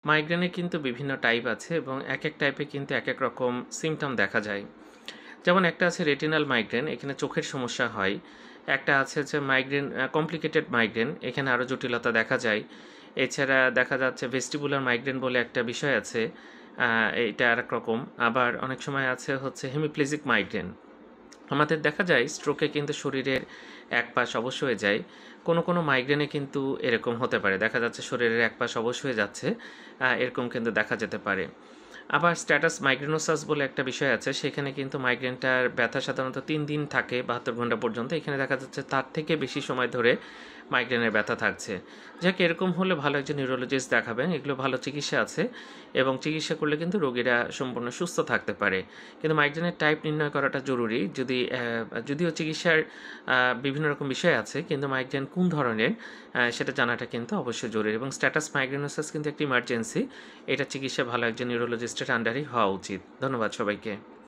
মাইগ্রেনের কিন্তু বিভিন্ন টাইপ আছে এবং এক টাইপে কিন্তু এক রকম সিমটম দেখা যায়। যেমন একটা আছে রেটিনাল মাইগ্রেন, এখানে চোখের সমস্যা হয়। একটা আছে হচ্ছে মাইগ্রেন কমপ্লিকেটেড মাইগ্রেন, এখানে আরও জটিলতা দেখা যায়। এছাড়া দেখা যাচ্ছে ভেস্টিবুলার মাইগ্রেন বলে একটা বিষয় আছে, এটা আর এক রকম। আবার অনেক সময় আছে হচ্ছে হেমিপ্লেজিক মাইগ্রেন। আমাদের দেখা যায় স্ট্রোকে কিন্তু শরীরের এক পাশ অবশ হয়ে যায়। কোনো মাইগ্রেনে কিন্তু এরকম হতে পারে, দেখা যাচ্ছে শরীরের এক পাশ অবশ হয়ে যাচ্ছে, এরকম কিন্তু দেখা যেতে পারে। আবার স্ট্যাটাস মাইগ্রেনোসাস বলে একটা বিষয় আছে, সেখানে কিন্তু মাইগ্রেনটার ব্যথা সাধারণত 3 দিন থাকে, 72 ঘন্টা পর্যন্ত। এখানে দেখা যাচ্ছে তার থেকে বেশি সময় ধরে মাইগ্রেনের ব্যথা থাকছে। যাক, এরকম হলে ভালো একজন নিউরোলজিস্ট দেখাবেন, এগুলো ভালো চিকিৎসা আছে এবং চিকিৎসা করলে কিন্তু রোগীরা সম্পূর্ণ সুস্থ থাকতে পারে। কিন্তু মাইগ্রেনের টাইপ নির্ণয় করাটা জরুরি। যদিও চিকিৎসার বিভিন্ন রকম বিষয় আছে, কিন্তু মাইগ্রেন কোন ধরনের সেটা জানাটা কিন্তু অবশ্যই জরুরি। এবং স্ট্যাটাস মাইগ্রেনোসাস কিন্তু একটা ইমার্জেন্সি, এটা চিকিৎসা ভালো একজন নিউরোলজিস্টের আন্ডারই হওয়া উচিত। ধন্যবাদ সবাইকে।